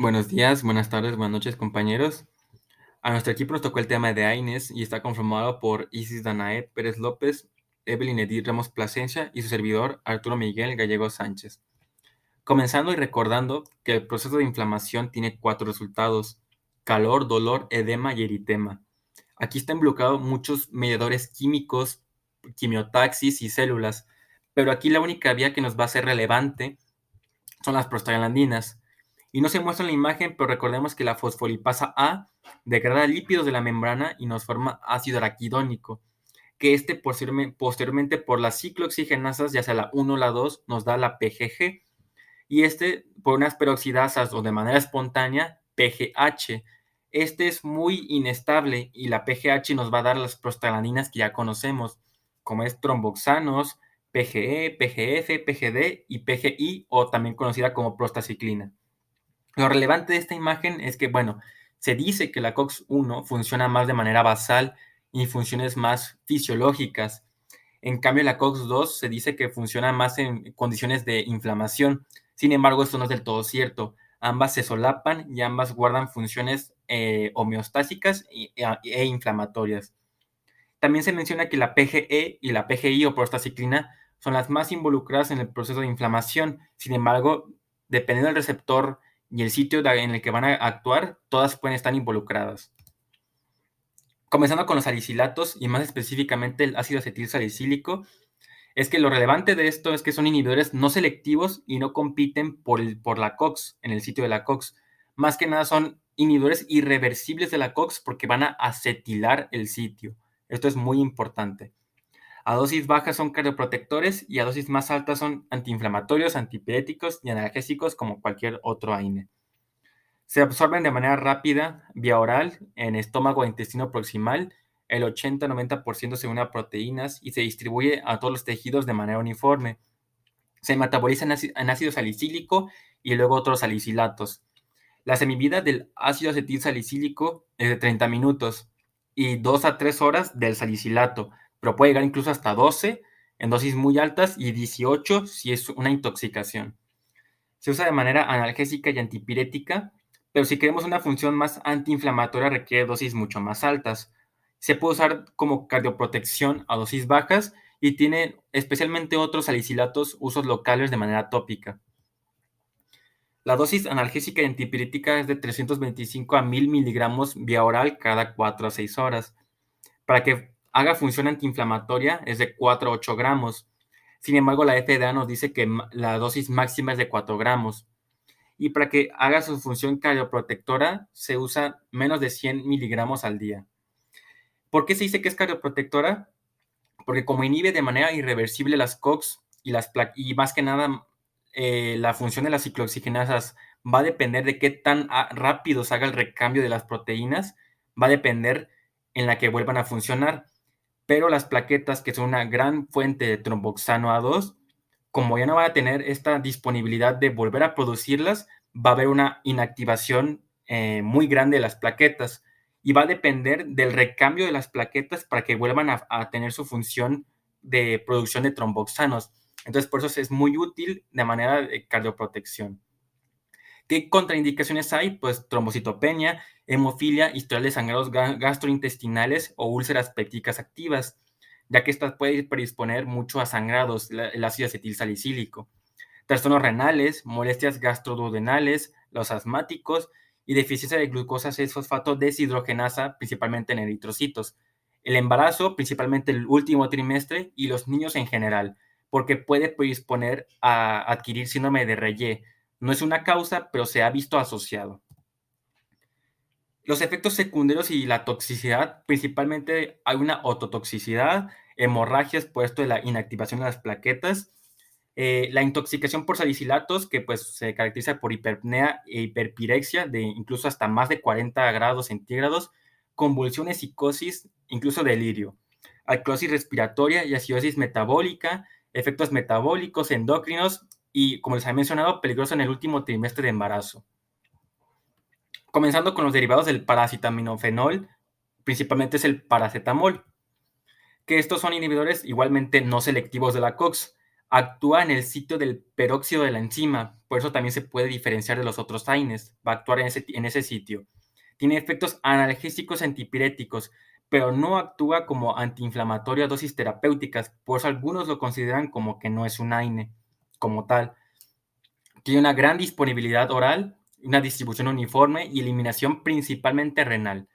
Buenos días, buenas tardes, buenas noches, compañeros. A nuestro equipo nos tocó el tema de AINES y está conformado por Isis Danae Pérez López, Evelyn Edith Ramos Plasencia y su servidor Arturo Miguel Gallego Sánchez. Comenzando y recordando que el proceso de inflamación tiene cuatro resultados: calor, dolor, edema y eritema. Aquí está involucrado muchos mediadores químicos, quimiotaxis y células, pero aquí la única vía que nos va a ser relevante son las prostaglandinas. Y no se muestra en la imagen, pero recordemos que la fosfolipasa A degrada lípidos de la membrana y nos forma ácido araquidónico, que posteriormente por las ciclooxigenasas, ya sea la 1 o la 2, nos da la PGG, y por unas peroxidasas o de manera espontánea, PGH. Este es muy inestable y la PGH nos va a dar las prostaglandinas que ya conocemos, como es tromboxanos, PGE, PGF, PGD y PGI, o también conocida como prostaciclina. Lo relevante de esta imagen es que, bueno, se dice que la COX-1 funciona más de manera basal y funciones más fisiológicas. En cambio, la COX-2 se dice que funciona más en condiciones de inflamación. Sin embargo, esto no es del todo cierto. Ambas se solapan y ambas guardan funciones homeostásicas e inflamatorias. También se menciona que la PGE y la PGI o prostaciclina son las más involucradas en el proceso de inflamación. Sin embargo, dependiendo del receptor y el sitio en el que van a actuar, todas pueden estar involucradas. Comenzando con los salicilatos y más específicamente el ácido acetilsalicílico, es que lo relevante de esto es que son inhibidores no selectivos y no compiten por la COX, en el sitio de la COX. Más que nada son inhibidores irreversibles de la COX porque van a acetilar el sitio. Esto es muy importante. A dosis bajas son cardioprotectores y a dosis más altas son antiinflamatorios, antipiréticos y analgésicos como cualquier otro AINE. Se absorben de manera rápida, vía oral, en estómago e intestino proximal, el 80-90% según a proteínas, y se distribuye a todos los tejidos de manera uniforme. Se metaboliza en ácido salicílico y luego otros salicilatos. La semivida del ácido acetilsalicílico es de 30 minutos y 2 a 3 horas del salicilato, pero puede llegar incluso hasta 12 en dosis muy altas y 18 si es una intoxicación. Se usa de manera analgésica y antipirética, pero si queremos una función más antiinflamatoria requiere dosis mucho más altas. Se puede usar como cardioprotección a dosis bajas y tiene especialmente otros salicilatos usos locales de manera tópica. La dosis analgésica y antipirética es de 325 a 1000 miligramos vía oral cada 4 a 6 horas. Para que haga función antiinflamatoria es de 4 a 8 gramos. Sin embargo, la FDA nos dice que la dosis máxima es de 4 gramos. Y para que haga su función cardioprotectora se usa menos de 100 miligramos al día. ¿Por qué se dice que es cardioprotectora? Porque como inhibe de manera irreversible las COX y más que nada la función de las ciclooxigenasas va a depender de qué tan rápido se haga el recambio de las proteínas, va a depender en la que vuelvan a funcionar. Pero las plaquetas, que son una gran fuente de tromboxano A2, como ya no van a tener esta disponibilidad de volver a producirlas, va a haber una inactivación muy grande de las plaquetas y va a depender del recambio de las plaquetas para que vuelvan a tener su función de producción de tromboxanos. Entonces, por eso es muy útil de manera de cardioprotección. ¿Qué contraindicaciones hay? Pues trombocitopenia, hemofilia, historial de sangrados gastrointestinales o úlceras pépticas activas, ya que esta puede predisponer mucho a sangrados, el ácido acetilsalicílico. Trastornos renales, molestias gastroduodenales, los asmáticos y deficiencia de glucosa 6-fosfato deshidrogenasa, principalmente en eritrocitos. El embarazo, principalmente el último trimestre, y los niños en general, porque puede predisponer a adquirir síndrome de Reye. No es una causa, pero se ha visto asociado. Los efectos secundarios y la toxicidad, principalmente hay una ototoxicidad, hemorragias por esto de la inactivación de las plaquetas, la intoxicación por salicilatos, que pues se caracteriza por hiperpnea e hiperpirexia de incluso hasta más de 40 grados centígrados, convulsiones, psicosis, incluso delirio, alcalosis respiratoria y acidosis metabólica, efectos metabólicos, endocrinos y, como les había mencionado, peligroso en el último trimestre de embarazo. Comenzando con los derivados del paracetaminofenol, principalmente es el paracetamol, que estos son inhibidores igualmente no selectivos de la COX. Actúa en el sitio del peróxido de la enzima, por eso también se puede diferenciar de los otros AINES, va a actuar en ese sitio. Tiene efectos analgésicos antipiréticos, pero no actúa como antiinflamatorio a dosis terapéuticas, por eso algunos lo consideran como que no es un AINE como tal. Tiene una gran disponibilidad oral, una distribución uniforme y eliminación principalmente renal.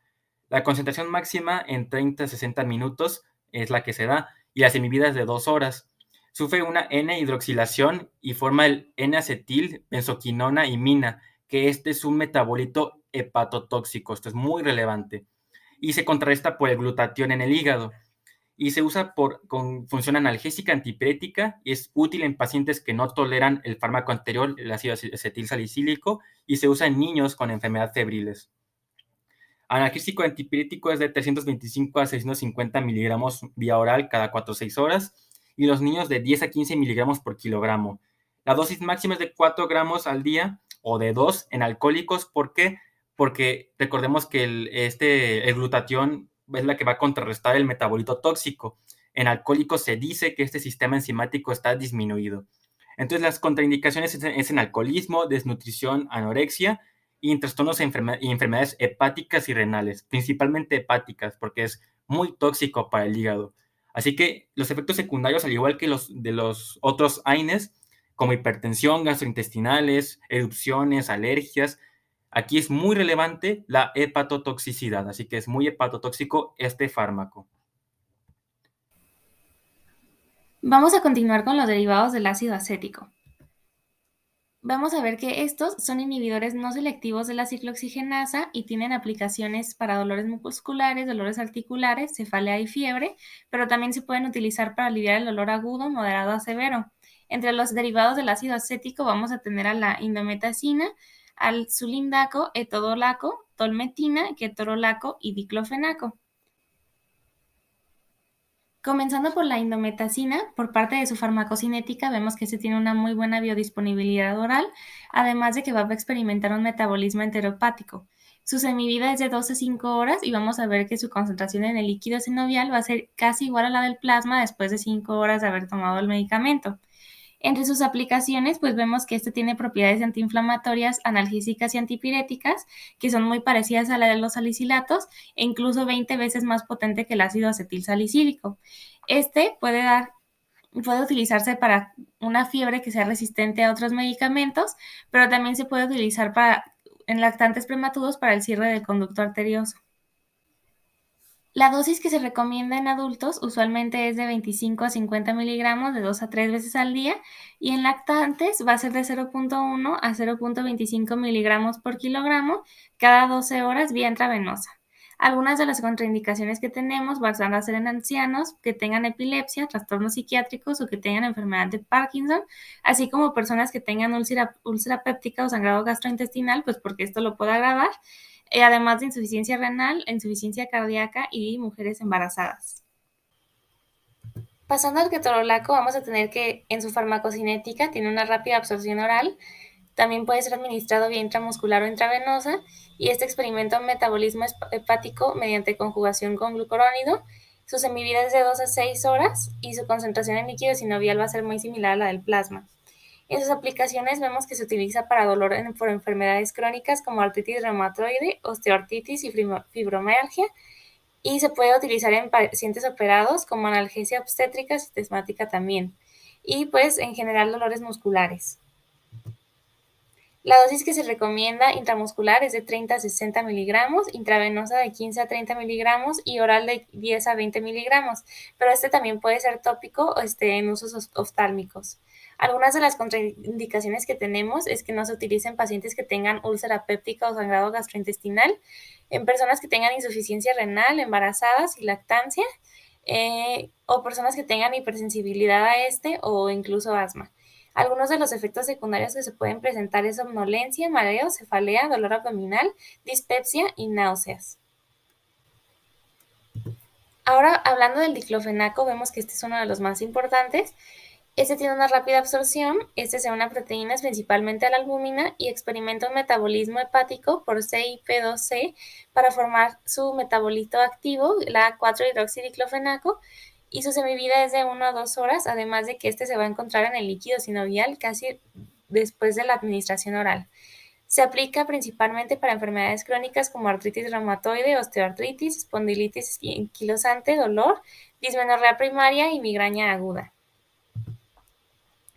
La concentración máxima en 30 a 60 minutos es la que se da y las semivida de 2 horas. Sufre una N-hidroxilación y forma el N-acetil, benzoquinona y mina, que este es un metabolito hepatotóxico. Esto es muy relevante. Y se contrarresta por el glutatión en el hígado. Y se usa con función analgésica antipirética y es útil en pacientes que no toleran el fármaco anterior, el ácido acetil salicílico, y se usa en niños con enfermedad febriles. Analgésico antipirético es de 325 a 650 miligramos vía oral cada 4 o 6 horas y los niños de 10 a 15 miligramos por kilogramo. La dosis máxima es de 4 gramos al día o de 2 en alcohólicos. ¿Por qué? Porque recordemos que el glutatión es la que va a contrarrestar el metabolito tóxico. En alcohólicos se dice que este sistema enzimático está disminuido. Entonces las contraindicaciones es en alcoholismo, desnutrición, anorexia y en trastornos y enfermedades hepáticas y renales, principalmente hepáticas, porque es muy tóxico para el hígado. Así que los efectos secundarios, al igual que los de los otros AINES, como hipertensión, gastrointestinales, erupciones, alergias, aquí es muy relevante la hepatotoxicidad, así que es muy hepatotóxico este fármaco. Vamos a continuar con los derivados del ácido acético. Vamos a ver que estos son inhibidores no selectivos de la ciclooxigenasa y tienen aplicaciones para dolores musculares, dolores articulares, cefalea y fiebre, pero también se pueden utilizar para aliviar el dolor agudo, moderado a severo. Entre los derivados del ácido acético vamos a tener a la indometacina, al sulindaco, etodolaco, tolmetina, ketorolaco y diclofenaco. Comenzando por la indometacina, por parte de su farmacocinética vemos que este tiene una muy buena biodisponibilidad oral, además de que va a experimentar un metabolismo enteropático. Su semivida es de 2 a 5 horas y vamos a ver que su concentración en el líquido sinovial va a ser casi igual a la del plasma después de 5 horas de haber tomado el medicamento. Entre sus aplicaciones, pues vemos que este tiene propiedades antiinflamatorias, analgésicas y antipiréticas, que son muy parecidas a la de los salicilatos e incluso 20 veces más potente que el ácido acetilsalicílico. Este puede utilizarse para una fiebre que sea resistente a otros medicamentos, pero también se puede utilizar en lactantes prematuros para el cierre del conducto arterioso. La dosis que se recomienda en adultos usualmente es de 25 a 50 miligramos de 2 a 3 veces al día y en lactantes va a ser de 0.1 a 0.25 miligramos por kilogramo cada 12 horas vía intravenosa. Algunas de las contraindicaciones que tenemos van a ser en ancianos que tengan epilepsia, trastornos psiquiátricos o que tengan enfermedad de Parkinson, así como personas que tengan úlcera péptica o sangrado gastrointestinal, pues porque esto lo puede agravar, además de insuficiencia renal, insuficiencia cardíaca y mujeres embarazadas. Pasando al ketorolaco, vamos a tener que en su farmacocinética tiene una rápida absorción oral, también puede ser administrado vía intramuscular o intravenosa y este experimenta un metabolismo hepático mediante conjugación con glucurónido. Su semivida es de 2 a 6 horas y su concentración en líquido sinovial va a ser muy similar a la del plasma. En sus aplicaciones vemos que se utiliza para dolor por enfermedades crónicas como artritis reumatoide, osteoartritis y fibromialgia y se puede utilizar en pacientes operados como analgesia obstétrica sistémica también y pues en general dolores musculares. La dosis que se recomienda intramuscular es de 30 a 60 miligramos, intravenosa de 15 a 30 miligramos y oral de 10 a 20 miligramos, pero este también puede ser tópico o en usos oftálmicos. Algunas de las contraindicaciones que tenemos es que no se utilice en pacientes que tengan úlcera péptica o sangrado gastrointestinal, en personas que tengan insuficiencia renal, embarazadas y lactancia, o personas que tengan hipersensibilidad a este o incluso asma. Algunos de los efectos secundarios que se pueden presentar es somnolencia, mareo, cefalea, dolor abdominal, dispepsia y náuseas. Ahora, hablando del diclofenaco, vemos que este es uno de los más importantes. Este tiene una rápida absorción, este se une a proteínas, principalmente a la albúmina, y experimenta un metabolismo hepático por CYP2C para formar su metabolito activo, la 4-hidroxidiclofenaco, y su semivida es de 1 a 2 horas, además de que este se va a encontrar en el líquido sinovial casi después de la administración oral. Se aplica principalmente para enfermedades crónicas como artritis reumatoide, osteoartritis, espondilitis anquilosante, dolor, dismenorrea primaria y migraña aguda.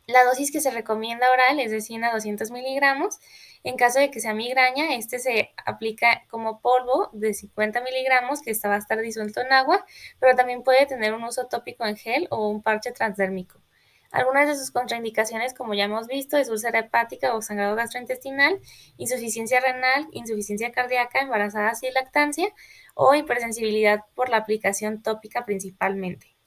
La dosis que se recomienda oral es de 100 a 200 miligramos. En caso de que sea migraña, este se aplica como polvo de 50 miligramos, que va a estar disuelto en agua, pero también puede tener un uso tópico en gel o un parche transdérmico. Algunas de sus contraindicaciones, como ya hemos visto, es úlcera hepática o sangrado gastrointestinal, insuficiencia renal, insuficiencia cardíaca, embarazadas y lactancia, o hipersensibilidad por la aplicación tópica principalmente.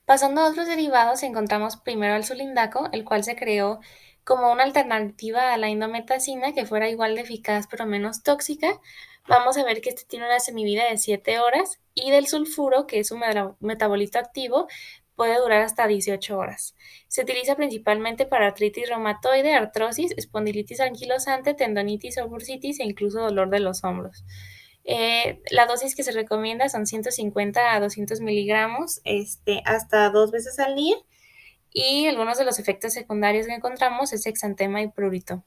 Pasando a otros derivados, encontramos primero al sulindaco, el cual se creó como una alternativa a la indometacina que fuera igual de eficaz pero menos tóxica. Vamos a ver que este tiene una semivida de 7 horas y del sulfuro, que es un metabolito activo, puede durar hasta 18 horas. Se utiliza principalmente para artritis reumatoide, artrosis, espondilitis anquilosante, tendonitis o bursitis e incluso dolor de los hombros. La dosis que se recomienda son 150 a 200 miligramos hasta 2 veces al día, y algunos de los efectos secundarios que encontramos es exantema y prurito.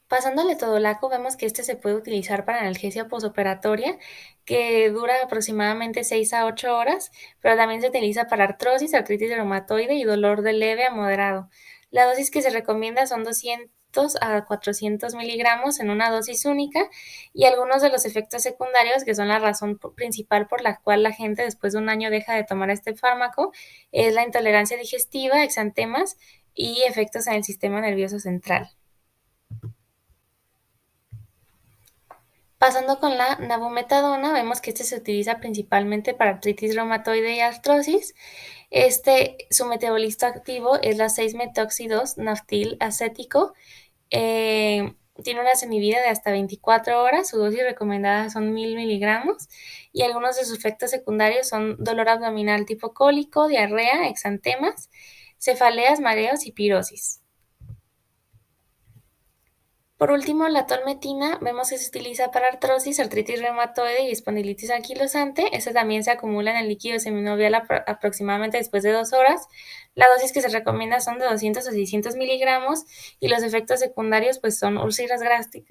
Pasando al etodolaco, vemos que este se puede utilizar para analgesia posoperatoria, que dura aproximadamente 6 a 8 horas, pero también se utiliza para artrosis, artritis reumatoide y dolor de leve a moderado. La dosis que se recomienda son 200 a 400 miligramos en una dosis única, y algunos de los efectos secundarios, que son la razón principal por la cual la gente después de un año deja de tomar este fármaco, es la intolerancia digestiva, exantemas y efectos en el sistema nervioso central. Pasando con la nabumetadona, vemos que este se utiliza principalmente para artritis reumatoide y artrosis. Su metabolito activo es la 6-metoxi-2-naftil acético. Tiene una semivida de hasta 24 horas, su dosis recomendada son 1000 miligramos, y algunos de sus efectos secundarios son dolor abdominal tipo cólico, diarrea, exantemas, cefaleas, mareos y pirosis. Por último, la tolmetina vemos que se utiliza para artrosis, artritis reumatoide y espondilitis anquilosante. Este también se acumula en el líquido seminovial aproximadamente después de 2 horas. La dosis que se recomienda son de 200 a 600 miligramos, y los efectos secundarios pues son úlceras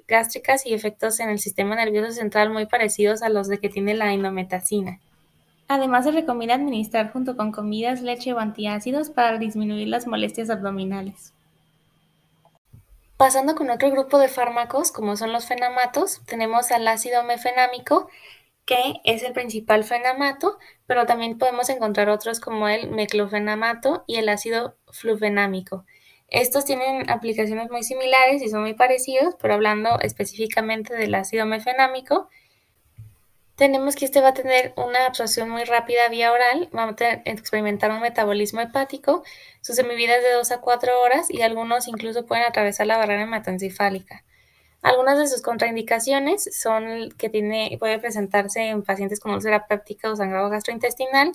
gástricas y efectos en el sistema nervioso central muy parecidos a los de que tiene la indometacina. Además, se recomienda administrar junto con comidas, leche o antiácidos para disminuir las molestias abdominales. Pasando con otro grupo de fármacos, como son los fenamatos, tenemos al ácido mefenámico, que es el principal fenamato, pero también podemos encontrar otros como el meclofenamato y el ácido flufenámico. Estos tienen aplicaciones muy similares y son muy parecidos, pero hablando específicamente del ácido mefenámico, tenemos que este va a tener una absorción muy rápida vía oral, va a experimentar un metabolismo hepático, su semivida es de 2 a 4 horas, y algunos incluso pueden atravesar la barrera hematoencefálica. Algunas de sus contraindicaciones son que puede presentarse en pacientes con úlcera péptica o sangrado gastrointestinal.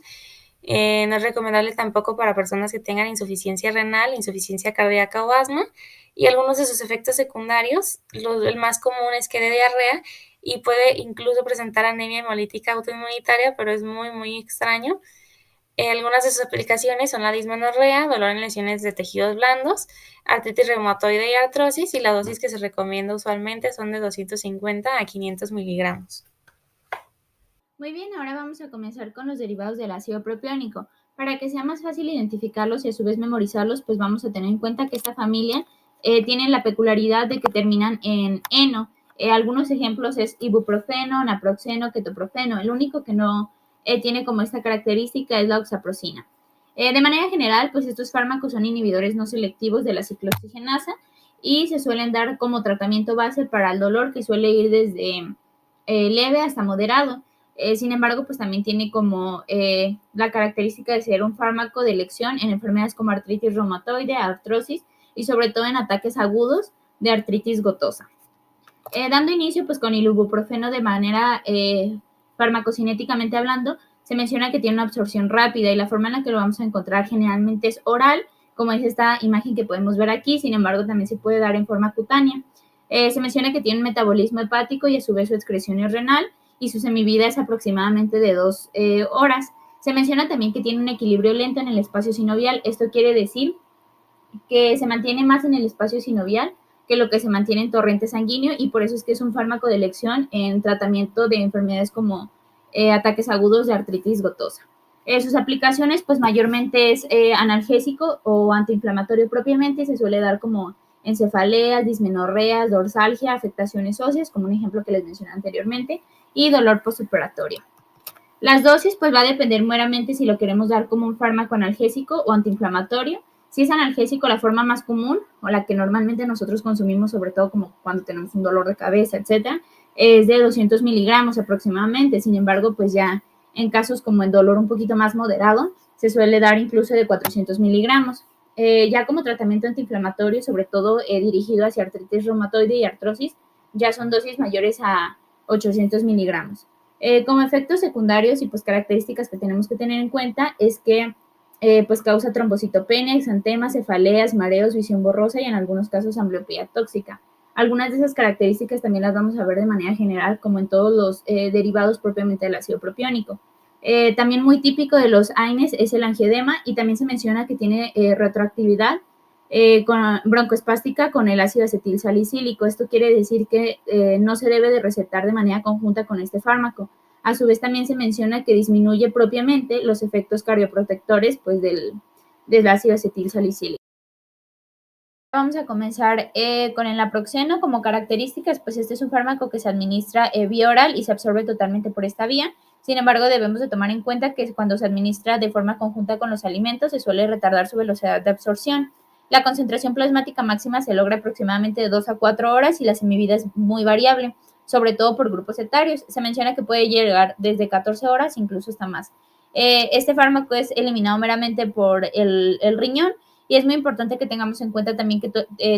No es recomendable tampoco para personas que tengan insuficiencia renal, insuficiencia cardíaca o asma, y algunos de sus efectos secundarios, el más común es que dé diarrea y puede incluso presentar anemia hemolítica autoinmunitaria, pero es muy, muy extraño. Algunas de sus aplicaciones son la dismenorrea, dolor en lesiones de tejidos blandos, artritis reumatoide y artrosis, y la dosis que se recomienda usualmente son de 250 a 500 miligramos. Muy bien, ahora vamos a comenzar con los derivados del ácido propiónico. Para que sea más fácil identificarlos y a su vez memorizarlos, pues vamos a tener en cuenta que esta familia tiene la peculiaridad de que terminan en eno. Algunos ejemplos es ibuprofeno, naproxeno, ketoprofeno. El único que no tiene como esta característica es la oxaprocina. De manera general, pues estos fármacos son inhibidores no selectivos de la ciclooxigenasa y se suelen dar como tratamiento base para el dolor, que suele ir desde leve hasta moderado. Sin embargo, pues también tiene como la característica de ser un fármaco de elección en enfermedades como artritis reumatoide, artrosis y sobre todo en ataques agudos de artritis gotosa. Dando inicio pues con el ibuprofeno de manera farmacocinéticamente hablando, se menciona que tiene una absorción rápida y la forma en la que lo vamos a encontrar generalmente es oral, como es esta imagen que podemos ver aquí. Sin embargo, también se puede dar en forma cutánea. Se menciona que tiene un metabolismo hepático y a su vez su excreción es renal, y su semivida es aproximadamente de 2 horas. Se menciona también que tiene un equilibrio lento en el espacio sinovial. Esto quiere decir que se mantiene más en el espacio sinovial que lo que se mantiene en torrente sanguíneo, y por eso es que es un fármaco de elección en tratamiento de enfermedades como ataques agudos de artritis gotosa. Sus aplicaciones, pues mayormente es analgésico o antiinflamatorio propiamente, y se suele dar como en cefaleas, dismenorreas, dorsalgia, afectaciones óseas, como un ejemplo que les mencioné anteriormente, y dolor postoperatorio. Las dosis, pues va a depender meramente si lo queremos dar como un fármaco analgésico o antiinflamatorio. Si es analgésico, la forma más común o la que normalmente nosotros consumimos, sobre todo como cuando tenemos un dolor de cabeza, etcétera, es de 200 miligramos aproximadamente. Sin embargo, pues ya en casos como el dolor un poquito más moderado, se suele dar incluso de 400 miligramos. Ya como tratamiento antiinflamatorio, sobre todo dirigido hacia artritis reumatoide y artrosis, ya son dosis mayores a 800 miligramos. Como efectos secundarios y pues características que tenemos que tener en cuenta es que pues causa trombocitopenia, exantemas, cefaleas, mareos, visión borrosa y en algunos casos ambliopía tóxica. Algunas de esas características también las vamos a ver de manera general, como en todos los derivados propiamente del ácido propiónico. También muy típico de los AINES es el angioedema, y también se menciona que tiene retroactividad con broncoespástica con el ácido acetil salicílico. Esto quiere decir que no se debe de recetar de manera conjunta con este fármaco. A su vez también se menciona que disminuye propiamente los efectos cardioprotectores pues, del ácido acetil salicílico. Vamos a comenzar con el naproxeno. Como características, pues este es un fármaco que se administra vía oral y se absorbe totalmente por esta vía. Sin embargo, debemos de tomar en cuenta que cuando se administra de forma conjunta con los alimentos, se suele retardar su velocidad de absorción. La concentración plasmática máxima se logra aproximadamente de 2 a 4 horas y la semivida es muy variable, sobre todo por grupos etarios. Se menciona que puede llegar desde 14 horas, incluso hasta más. Este fármaco es eliminado meramente por el riñón, y es muy importante que tengamos en cuenta también que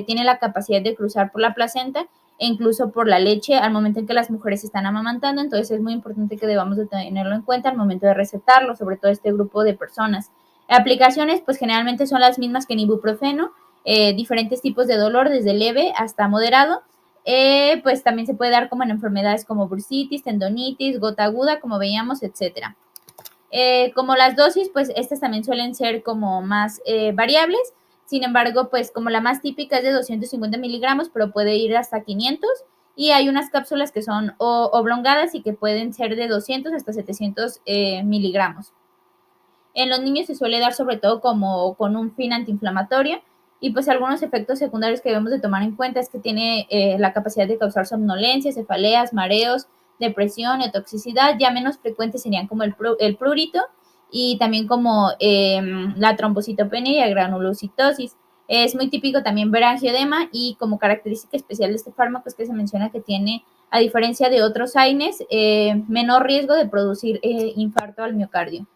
tiene la capacidad de cruzar por la placenta e incluso por la leche al momento en que las mujeres están amamantando. Entonces es muy importante que debamos de tenerlo en cuenta al momento de recetarlo, sobre todo este grupo de personas. Aplicaciones, pues generalmente son las mismas que en ibuprofeno, diferentes tipos de dolor, desde leve hasta moderado. Pues también se puede dar como en enfermedades como bursitis, tendonitis, gota aguda, como veíamos, etcétera. Como las dosis, pues estas también suelen ser como más variables. Sin embargo, pues como la más típica es de 250 miligramos, pero puede ir hasta 500. Y hay unas cápsulas que son oblongadas y que pueden ser de 200 hasta 700 miligramos. En los niños se suele dar sobre todo como con un fin antiinflamatorio, y pues algunos efectos secundarios que debemos de tomar en cuenta es que tiene la capacidad de causar somnolencia, cefaleas, mareos, depresión o toxicidad. Ya menos frecuentes serían como el prurito y también como la trombocitopenia y la granulocitosis. Es muy típico también ver angioedema, y como característica especial de este fármaco es que se menciona que tiene, a diferencia de otros AINES, menor riesgo de producir infarto al miocardio.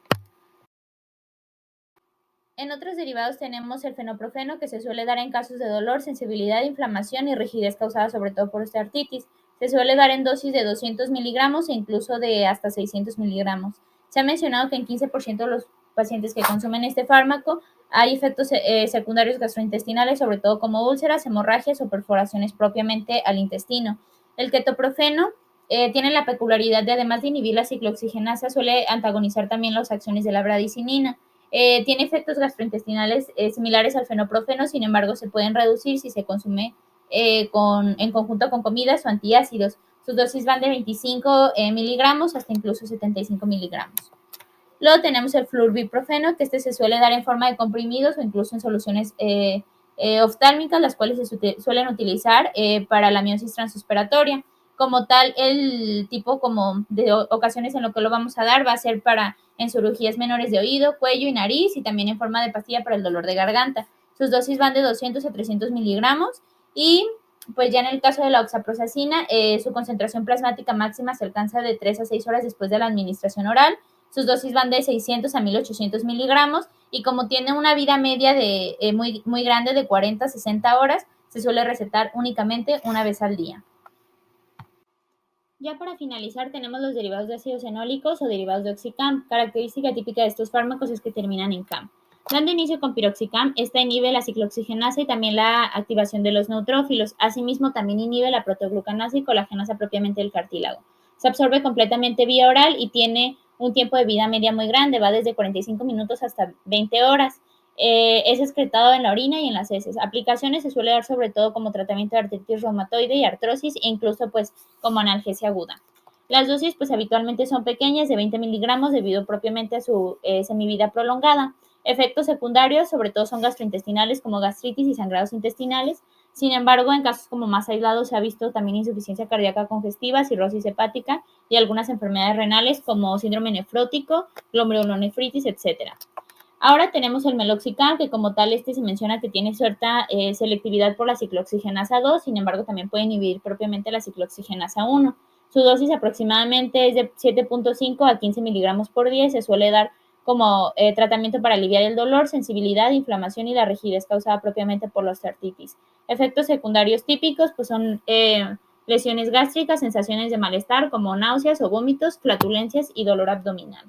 En otros derivados tenemos el fenoprofeno, que se suele dar en casos de dolor, sensibilidad, inflamación y rigidez causada sobre todo por osteoartritis. Se suele dar en dosis de 200 miligramos e incluso de hasta 600 miligramos. Se ha mencionado que en 15% de los pacientes que consumen este fármaco hay efectos secundarios gastrointestinales, sobre todo como úlceras, hemorragias o perforaciones propiamente al intestino. El ketoprofeno tiene la peculiaridad de, además de inhibir la ciclooxigenasa, suele antagonizar también las acciones de la bradicinina. Tiene efectos gastrointestinales similares al fenoprofeno, sin embargo, se pueden reducir si se consume en conjunto con comidas o antiácidos. Sus dosis van de 25 miligramos hasta incluso 75 miligramos. Luego tenemos el flurbiprofeno, que se suele dar en forma de comprimidos o incluso en soluciones oftálmicas, las cuales se suelen utilizar para la miosis transuspiratoria. Como tal, el tipo como de ocasiones en lo que lo vamos a dar va a ser para en cirugías menores de oído, cuello y nariz, y también en forma de pastilla para el dolor de garganta. Sus dosis van de 200 a 300 miligramos, y pues ya en el caso de la oxaprozazina, su concentración plasmática máxima se alcanza de 3 a 6 horas después de la administración oral. Sus dosis van de 600 a 1800 miligramos, y como tiene una vida media de muy grande de 40 a 60 horas, se suele recetar únicamente una vez al día. Ya para finalizar tenemos los derivados de ácidos fenólicos o derivados de oxicam. Característica típica de estos fármacos es que terminan en cam. Dando inicio con piroxicam, esta inhibe la ciclooxigenasa y también la activación de los neutrófilos. Asimismo, también inhibe la protoglucanasa y colagenasa propiamente del cartílago. Se absorbe completamente vía oral y tiene un tiempo de vida media muy grande, va desde 45 minutos hasta 20 horas. Es excretado en la orina y en las heces. Aplicaciones se suele dar sobre todo como tratamiento de artritis reumatoide y artrosis e incluso pues como analgesia aguda. Las dosis pues habitualmente son pequeñas, de 20 miligramos, debido propiamente a su semivida prolongada. Efectos secundarios sobre todo son gastrointestinales como gastritis y sangrados intestinales. Sin embargo, en casos como más aislados se ha visto también insuficiencia cardíaca congestiva, cirrosis hepática y algunas enfermedades renales como síndrome nefrótico, glomerulonefritis, etc. Ahora tenemos el meloxicam, que como tal se menciona que tiene cierta selectividad por la ciclooxigenasa 2, sin embargo también puede inhibir propiamente la ciclooxigenasa 1. Su dosis aproximadamente es de 7.5 a 15 miligramos por día y se suele dar como tratamiento para aliviar el dolor, sensibilidad, inflamación y la rigidez causada propiamente por la osteoartritis. Efectos secundarios típicos pues son lesiones gástricas, sensaciones de malestar como náuseas o vómitos, flatulencias y dolor abdominal.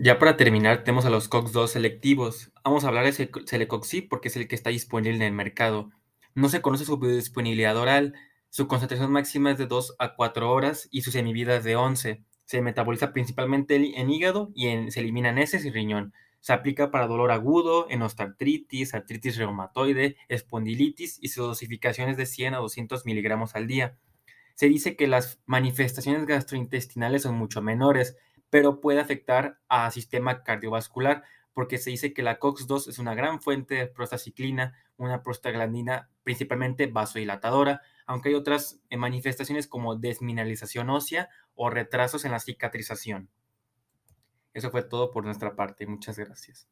Ya para terminar, tenemos a los COX-2 selectivos. Vamos a hablar de Celecoxib porque es el que está disponible en el mercado. No se conoce su biodisponibilidad oral, su concentración máxima es de 2 a 4 horas y su semivida es de 11. Se metaboliza principalmente en hígado y se elimina en heces y riñón. Se aplica para dolor agudo, en osteoartritis, artritis reumatoide, espondilitis y su dosificación es de 100 a 200 miligramos al día. Se dice que las manifestaciones gastrointestinales son mucho menores, pero puede afectar al sistema cardiovascular, porque se dice que la COX-2 es una gran fuente de prostaciclina, una prostaglandina principalmente vasodilatadora, aunque hay otras manifestaciones como desmineralización ósea o retrasos en la cicatrización. Eso fue todo por nuestra parte. Muchas gracias.